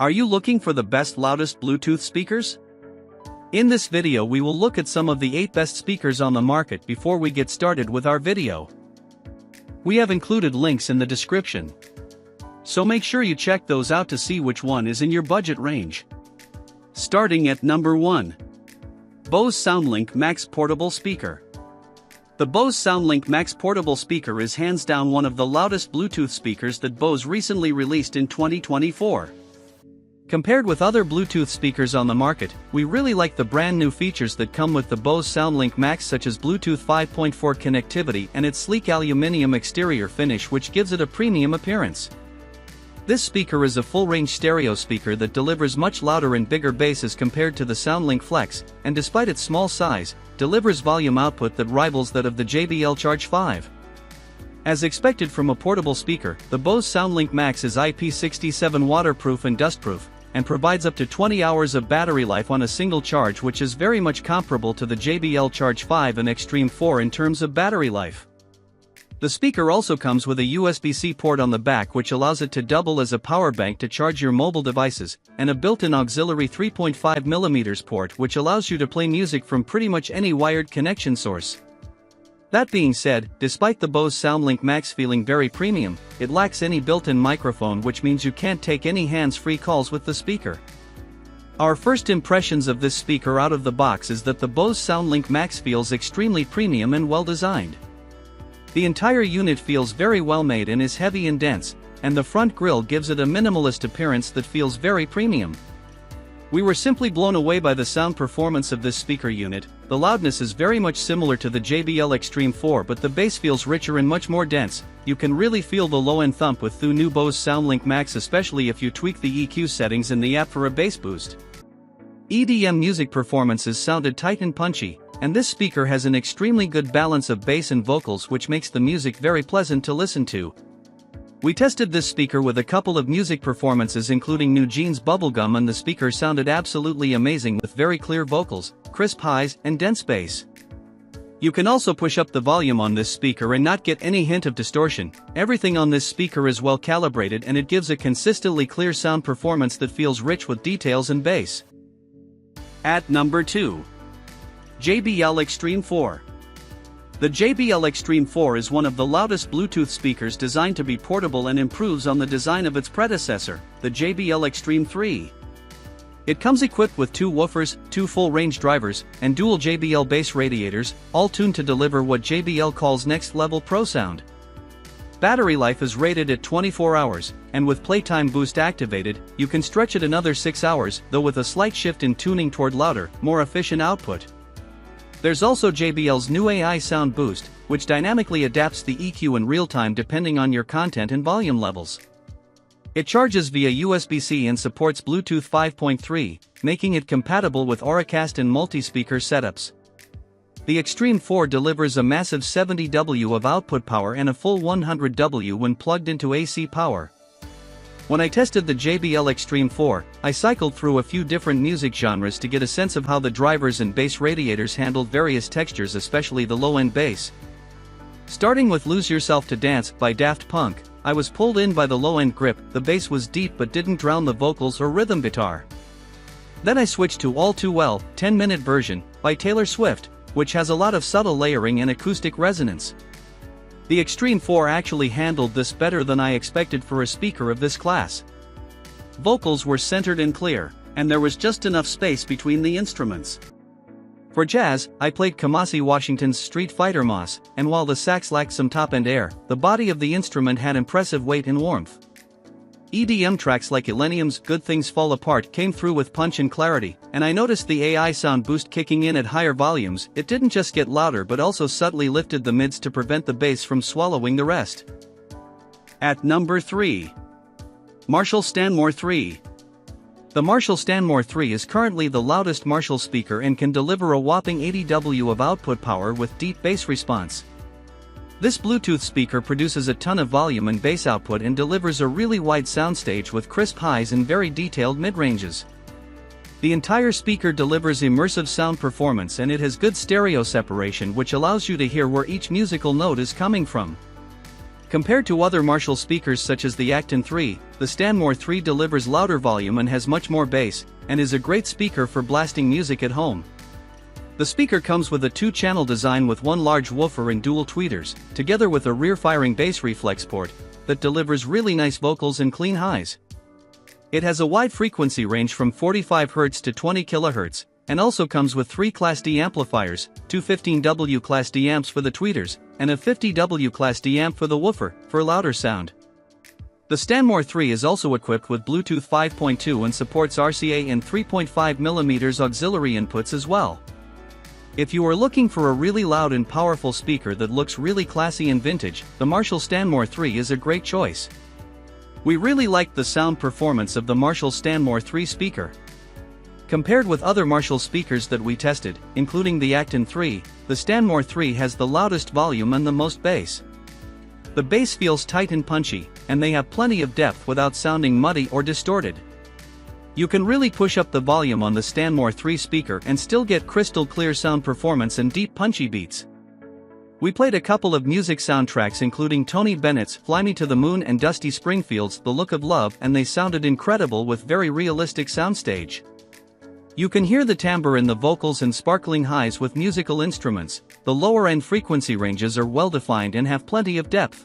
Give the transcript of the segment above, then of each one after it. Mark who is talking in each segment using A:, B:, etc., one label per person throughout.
A: Are you looking for the best loudest Bluetooth speakers? In this video we will look at some of the 8 best speakers on the market before we get started with our video. We have included links in the description, so make sure you check those out to see which one is in your budget range. Starting at number 1. Bose SoundLink Max Portable Speaker. The Bose SoundLink Max Portable Speaker is hands down one of the loudest Bluetooth speakers that Bose recently released in 2024. Compared with other Bluetooth speakers on the market, we really like the brand new features that come with the Bose SoundLink Max, such as Bluetooth 5.4 connectivity and its sleek aluminum exterior finish, which gives it a premium appearance. This speaker is a full-range stereo speaker that delivers much louder and bigger bass as compared to the SoundLink Flex, and despite its small size, delivers volume output that rivals that of the JBL Charge 5. As expected from a portable speaker, the Bose SoundLink Max is IP67 waterproof and dustproof, and provides up to 20 hours of battery life on a single charge, which is very much comparable to the JBL Charge 5 and Xtreme 4 in terms of battery life. The speaker also comes with a USB-C port on the back, which allows it to double as a power bank to charge your mobile devices, and a built-in auxiliary 3.5mm port which allows you to play music from pretty much any wired connection source. That being said, despite the Bose SoundLink Max feeling very premium, it lacks any built-in microphone, which means you can't take any hands-free calls with the speaker. Our first impressions of this speaker out of the box is that the Bose SoundLink Max feels extremely premium and well designed. The entire unit feels very well made and is heavy and dense, and the front grille gives it a minimalist appearance that feels very premium. We were simply blown away by the sound performance of this speaker unit. The loudness is very much similar to the JBL Xtreme 4, but the bass feels richer and much more dense. You can really feel the low-end thump with the new Bose SoundLink Max, especially if you tweak the EQ settings in the app for a bass boost. EDM music performances sounded tight and punchy, and this speaker has an extremely good balance of bass and vocals, which makes the music very pleasant to listen to. We tested this speaker with a couple of music performances, including New Jeans Bubblegum, and the speaker sounded absolutely amazing with very clear vocals, crisp highs, and dense bass. You can also push up the volume on this speaker and not get any hint of distortion. Everything on this speaker is well calibrated, and it gives a consistently clear sound performance that feels rich with details and bass. At number 2. JBL Xtreme 4. The JBL Xtreme 4 is one of the loudest Bluetooth speakers designed to be portable and improves on the design of its predecessor, the JBL Xtreme 3. It comes equipped with 2 woofers, 2 full-range drivers, and dual JBL bass radiators, all tuned to deliver what JBL calls next-level pro sound. Battery life is rated at 24 hours, and with Playtime Boost activated, you can stretch it another 6 hours, though with a slight shift in tuning toward louder, more efficient output. There's also JBL's new AI Sound Boost, which dynamically adapts the EQ in real time depending on your content and volume levels. It charges via USB-C and supports Bluetooth 5.3, making it compatible with Auracast and multi-speaker setups. The Xtreme 4 delivers a massive 70 W of output power and a full 100 W when plugged into AC power. When I tested the JBL Xtreme 4, I cycled through a few different music genres to get a sense of how the drivers and bass radiators handled various textures, especially the low-end bass. Starting with Lose Yourself to Dance by Daft Punk, I was pulled in by the low-end grip. The bass was deep but didn't drown the vocals or rhythm guitar. Then I switched to All Too Well, 10-minute version, by Taylor Swift, which has a lot of subtle layering and acoustic resonance. The Xtreme 4 actually handled this better than I expected for a speaker of this class. Vocals were centered and clear, and there was just enough space between the instruments. For jazz, I played Kamasi Washington's Street Fighter Moss, and while the sax lacked some top-end air, the body of the instrument had impressive weight and warmth. EDM tracks like Illenium's Good Things Fall Apart came through with punch and clarity, and I noticed the AI Sound Boost kicking in at higher volumes. It didn't just get louder but also subtly lifted the mids to prevent the bass from swallowing the rest. At number 3. Marshall Stanmore III. The Marshall Stanmore III is currently the loudest Marshall speaker and can deliver a whopping 80 W of output power with deep bass response. This Bluetooth speaker produces a ton of volume and bass output and delivers a really wide soundstage with crisp highs and very detailed mid-ranges. The entire speaker delivers immersive sound performance, and it has good stereo separation, which allows you to hear where each musical note is coming from. Compared to other Marshall speakers such as the Xtreme III, the Stanmore III delivers louder volume and has much more bass, and is a great speaker for blasting music at home. The speaker comes with a 2-channel design with one large woofer and dual tweeters, together with a rear-firing bass reflex port, that delivers really nice vocals and clean highs. It has a wide frequency range from 45 Hz to 20 kHz, and also comes with 3 Class D amplifiers, 2 15W Class D amps for the tweeters, and a 50W Class D amp for the woofer, for louder sound. The Stanmore III is also equipped with Bluetooth 5.2 and supports RCA and 3.5mm auxiliary inputs as well. If you are looking for a really loud and powerful speaker that looks really classy and vintage, the Marshall Stanmore III is a great choice. We really liked the sound performance of the Marshall Stanmore III speaker. Compared with other Marshall speakers that we tested, including the Xtreme III, the Stanmore III has the loudest volume and the most bass. The bass feels tight and punchy, and they have plenty of depth without sounding muddy or distorted. You can really push up the volume on the Stanmore III speaker and still get crystal clear sound performance and deep punchy beats. We played a couple of music soundtracks including Tony Bennett's Fly Me to the Moon and Dusty Springfield's The Look of Love, and they sounded incredible with very realistic soundstage. You can hear the timbre in the vocals and sparkling highs with musical instruments. The lower end frequency ranges are well defined and have plenty of depth.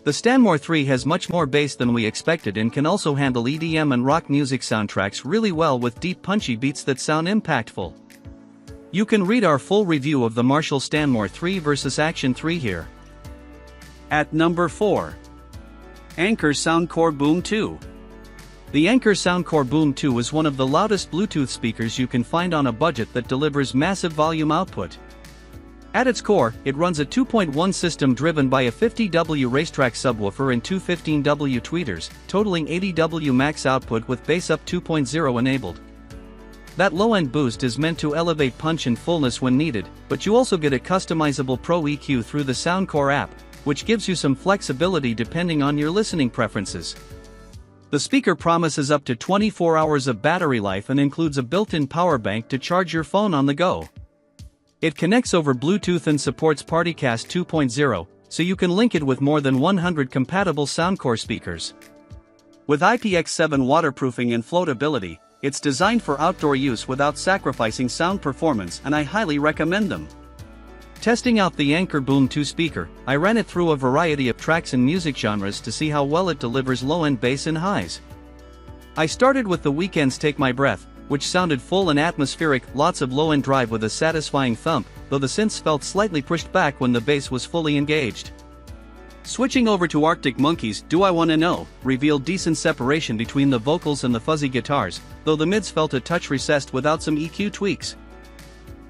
A: The Stanmore III has much more bass than we expected and can also handle EDM and rock music soundtracks really well with deep punchy beats that sound impactful. You can read our full review of the Marshall Stanmore III vs Xtreme III here. At number 4. Anker Soundcore Boom 2. The Anker Soundcore Boom 2 is one of the loudest Bluetooth speakers you can find on a budget that delivers massive volume output. At its core, it runs a 2.1 system driven by a 50W racetrack subwoofer and 2 15W tweeters, totaling 80W max output with bass up 2.0 enabled. That low-end boost is meant to elevate punch and fullness when needed, but you also get a customizable Pro EQ through the Soundcore app, which gives you some flexibility depending on your listening preferences. The speaker promises up to 24 hours of battery life and includes a built-in power bank to charge your phone on the go. It connects over Bluetooth and supports PartyCast 2.0, so you can link it with more than 100 compatible Soundcore speakers. With IPX7 waterproofing and floatability, it's designed for outdoor use without sacrificing sound performance, and I highly recommend them. Testing out the Anker Boom 2 speaker, I ran it through a variety of tracks and music genres to see how well it delivers low-end bass and highs. I started with The Weeknd's Take My Breath, which sounded full and atmospheric, lots of low-end drive with a satisfying thump, though the synths felt slightly pushed back when the bass was fully engaged. Switching over to Arctic Monkeys' Do I Wanna Know revealed decent separation between the vocals and the fuzzy guitars, though the mids felt a touch recessed without some EQ tweaks.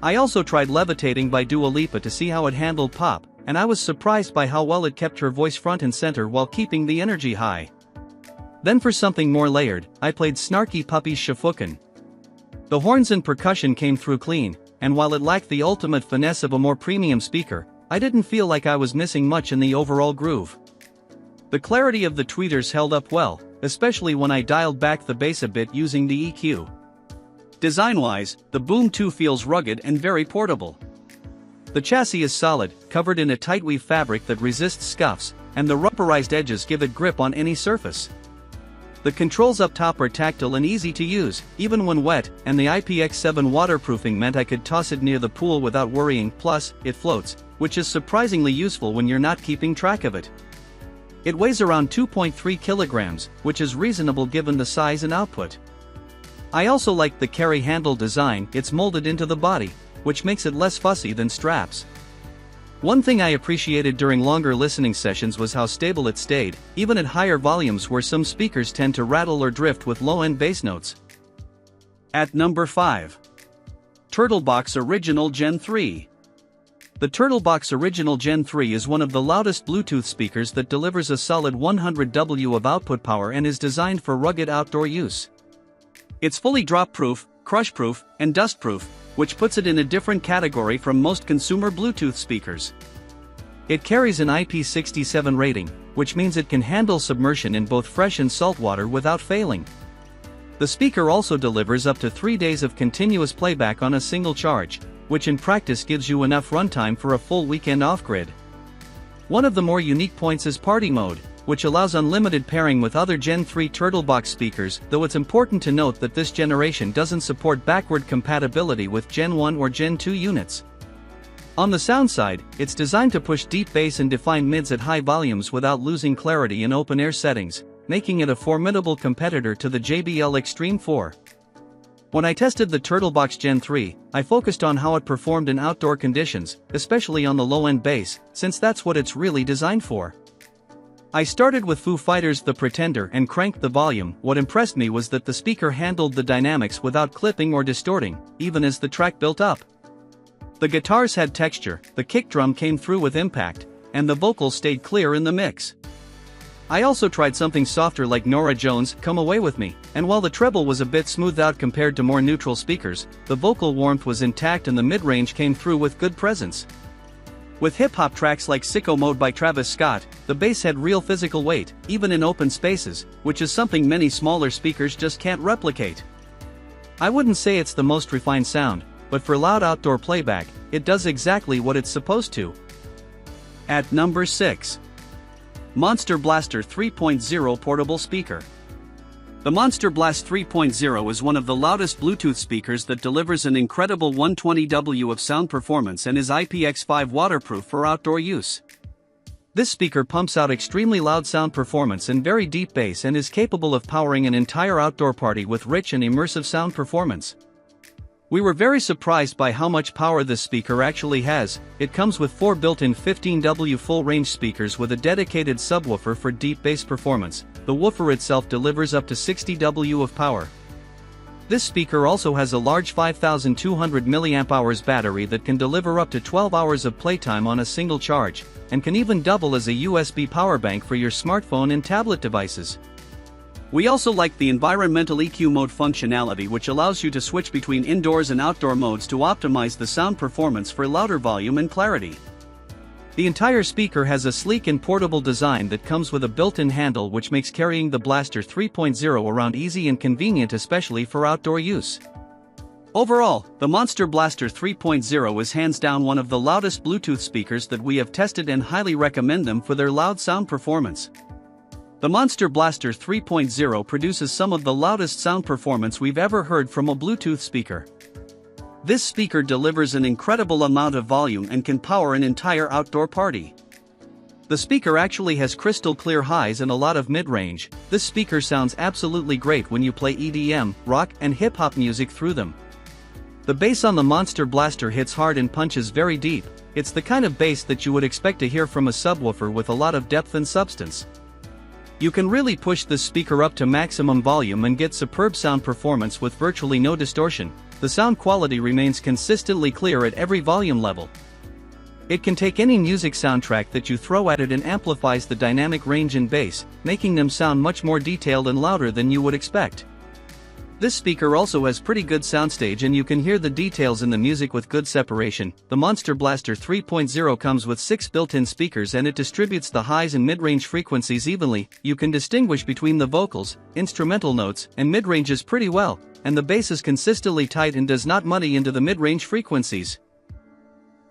A: I also tried Levitating by Dua Lipa to see how it handled pop, and I was surprised by how well it kept her voice front and center while keeping the energy high. Then for something more layered, I played Snarky Puppy's Shafukin. The horns and percussion came through clean, and while it lacked the ultimate finesse of a more premium speaker, I didn't feel like I was missing much in the overall groove. The clarity of the tweeters held up well, especially when I dialed back the bass a bit using the EQ. Design-wise, the Boom 2 feels rugged and very portable. The chassis is solid, covered in a tight weave fabric that resists scuffs, and the rubberized edges give it grip on any surface. The controls up top are tactile and easy to use, even when wet, and the IPX7 waterproofing meant I could toss it near the pool without worrying, plus, it floats, which is surprisingly useful when you're not keeping track of it. It weighs around 2.3 kilograms, which is reasonable given the size and output. I also like the carry handle design. It's molded into the body, which makes it less fussy than straps. One thing I appreciated during longer listening sessions was how stable it stayed, even at higher volumes where some speakers tend to rattle or drift with low-end bass notes. At number 5. Turtlebox Original Gen 3. The Turtlebox Original Gen 3 is one of the loudest Bluetooth speakers that delivers a solid 100W of output power and is designed for rugged outdoor use. It's fully drop-proof, crush-proof, and dust-proof, which puts it in a different category from most consumer Bluetooth speakers. It carries an IP67 rating, which means it can handle submersion in both fresh and salt water without failing. The speaker also delivers up to 3 days of continuous playback on a single charge, which in practice gives you enough runtime for a full weekend off-grid. One of the more unique points is Party Mode, which allows unlimited pairing with other Gen 3 Turtlebox speakers, though it's important to note that this generation doesn't support backward compatibility with Gen 1 or Gen 2 units. On the sound side, it's designed to push deep bass and define mids at high volumes without losing clarity in open-air settings, making it a formidable competitor to the JBL Xtreme 4. When I tested the Turtlebox Gen 3, I focused on how it performed in outdoor conditions, especially on the low-end bass, since that's what it's really designed for. I started with Foo Fighters' The Pretender and cranked the volume. What impressed me was that the speaker handled the dynamics without clipping or distorting, even as the track built up. The guitars had texture, the kick drum came through with impact, and the vocals stayed clear in the mix. I also tried something softer like Norah Jones' Come Away With Me, and while the treble was a bit smoothed out compared to more neutral speakers, the vocal warmth was intact and the mid-range came through with good presence. With hip-hop tracks like Sicko Mode by Travis Scott, the bass had real physical weight, even in open spaces, which is something many smaller speakers just can't replicate. I wouldn't say it's the most refined sound, but for loud outdoor playback, it does exactly what it's supposed to. At number 6. Monster Blaster 3.0 Portable Speaker. The Monster Blast 3.0 is one of the loudest Bluetooth speakers that delivers an incredible 120W of sound performance and is IPX5 waterproof for outdoor use. This speaker pumps out extremely loud sound performance and very deep bass and is capable of powering an entire outdoor party with rich and immersive sound performance. We were very surprised by how much power this speaker actually has. It comes with 4 built-in 15W full-range speakers with a dedicated subwoofer for deep bass performance. The woofer itself delivers up to 60W of power. This speaker also has a large 5200 mAh battery that can deliver up to 12 hours of playtime on a single charge, and can even double as a USB power bank for your smartphone and tablet devices. We also like the environmental EQ mode functionality, which allows you to switch between indoors and outdoor modes to optimize the sound performance for louder volume and clarity. The entire speaker has a sleek and portable design that comes with a built-in handle, which makes carrying the Blaster 3.0 around easy and convenient, especially for outdoor use. Overall, the Monster Blaster 3.0 is hands down one of the loudest Bluetooth speakers that we have tested and highly recommend them for their loud sound performance. The Monster Blaster 3.0 produces some of the loudest sound performance we've ever heard from a Bluetooth speaker. This speaker delivers an incredible amount of volume and can power an entire outdoor party. The speaker actually has crystal clear highs and a lot of mid-range. This speaker sounds absolutely great when you play EDM, rock, and hip-hop music through them. The bass on the Monster Blaster hits hard and punches very deep. It's the kind of bass that you would expect to hear from a subwoofer with a lot of depth and substance. You can really push this speaker up to maximum volume and get superb sound performance with virtually no distortion. The sound quality remains consistently clear at every volume level. It can take any music soundtrack that you throw at it and amplifies the dynamic range and bass, making them sound much more detailed and louder than you would expect. This speaker also has pretty good soundstage and you can hear the details in the music with good separation. The Monster Blaster 3.0 comes with 6 built-in speakers and it distributes the highs and mid-range frequencies evenly. You can distinguish between the vocals, instrumental notes, and mid-ranges pretty well, and the bass is consistently tight and does not muddy into the mid-range frequencies.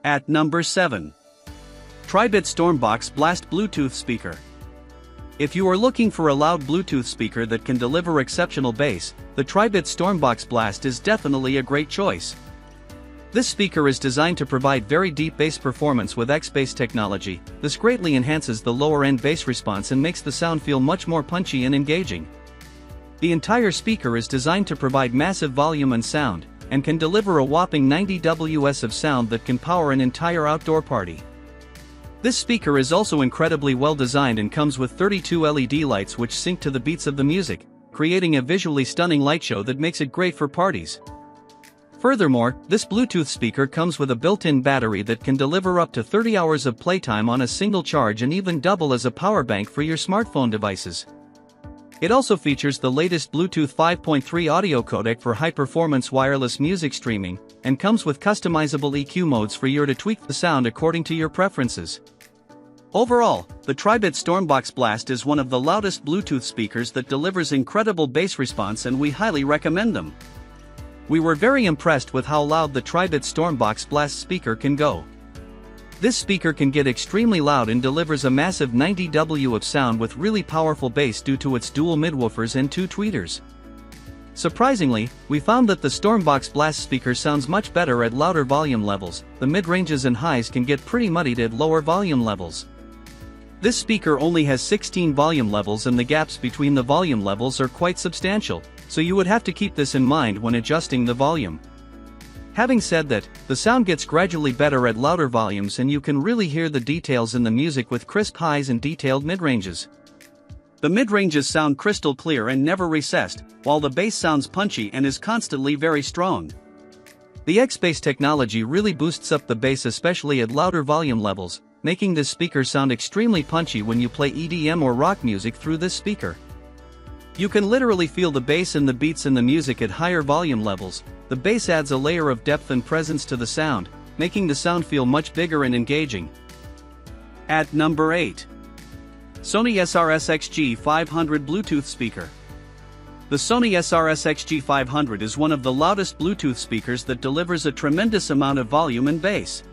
A: At number 7. Tribit StormBox Blast Bluetooth Speaker. If you are looking for a loud Bluetooth speaker that can deliver exceptional bass, the Tribit StormBox Blast is definitely a great choice. This speaker is designed to provide very deep bass performance with X-Bass technology. This greatly enhances the lower-end bass response and makes the sound feel much more punchy and engaging. The entire speaker is designed to provide massive volume and sound, and can deliver a whopping 90 Ws of sound that can power an entire outdoor party. This speaker is also incredibly well designed and comes with 32 LED lights which sync to the beats of the music, creating a visually stunning light show that makes it great for parties. Furthermore, this Bluetooth speaker comes with a built-in battery that can deliver up to 30 hours of playtime on a single charge and even double as a power bank for your smartphone devices. It also features the latest Bluetooth 5.3 audio codec for high-performance wireless music streaming, and comes with customizable EQ modes for you to tweak the sound according to your preferences. Overall, the Tribit StormBox Blast is one of the loudest Bluetooth speakers that delivers incredible bass response and we highly recommend them. We were very impressed with how loud the Tribit StormBox Blast speaker can go. This speaker can get extremely loud and delivers a massive 90 W of sound with really powerful bass due to its dual midwoofers and 2 tweeters. Surprisingly, we found that the StormBox Blast speaker sounds much better at louder volume levels. The mid-ranges and highs can get pretty muddied at lower volume levels. This speaker only has 16 volume levels and the gaps between the volume levels are quite substantial, so you would have to keep this in mind when adjusting the volume. Having said that, the sound gets gradually better at louder volumes and you can really hear the details in the music with crisp highs and detailed mid-ranges. The mid-ranges sound crystal clear and never recessed, while the bass sounds punchy and is constantly very strong. The X-Bass technology really boosts up the bass especially at louder volume levels, making this speaker sound extremely punchy when you play EDM or rock music through this speaker. You can literally feel the bass and the beats in the music at higher volume levels. The bass adds a layer of depth and presence to the sound, making the sound feel much bigger and engaging. At number 8. Sony SRS-XG500 Bluetooth Speaker. The Sony SRS-XG500 is one of the loudest Bluetooth speakers that delivers a tremendous amount of volume and bass.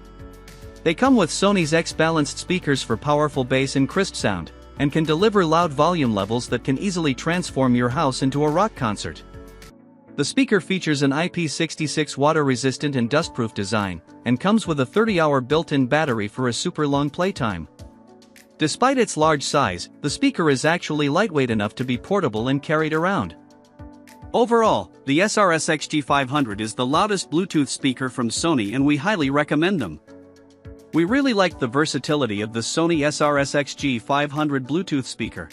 A: They come with Sony's X-balanced speakers for powerful bass and crisp sound, and can deliver loud volume levels that can easily transform your house into a rock concert. The speaker features an IP66 water-resistant and dustproof design, and comes with a 30-hour built-in battery for a super long playtime. Despite its large size, the speaker is actually lightweight enough to be portable and carried around. Overall, the SRS-XG500 is the loudest Bluetooth speaker from Sony and we highly recommend them. We really like the versatility of the Sony SRS-XG500 Bluetooth speaker.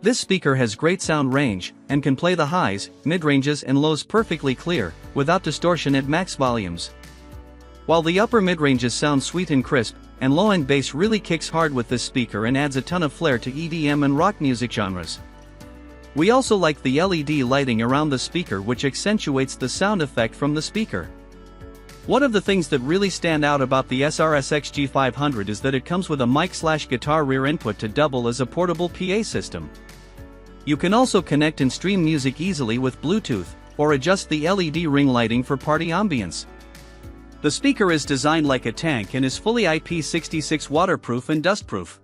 A: This speaker has great sound range, and can play the highs, mid-ranges and lows perfectly clear, without distortion at max volumes. While the upper mid-ranges sound sweet and crisp, and low-end bass really kicks hard with this speaker and adds a ton of flair to EDM and rock music genres. We also like the LED lighting around the speaker which accentuates the sound effect from the speaker. One of the things that really stand out about the SRS-XG500 is that it comes with a mic/guitar rear input to double as a portable PA system. You can also connect and stream music easily with Bluetooth, or adjust the LED ring lighting for party ambience. The speaker is designed like a tank and is fully IP66 waterproof and dustproof.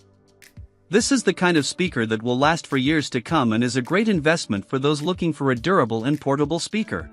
A: This is the kind of speaker that will last for years to come and is a great investment for those looking for a durable and portable speaker.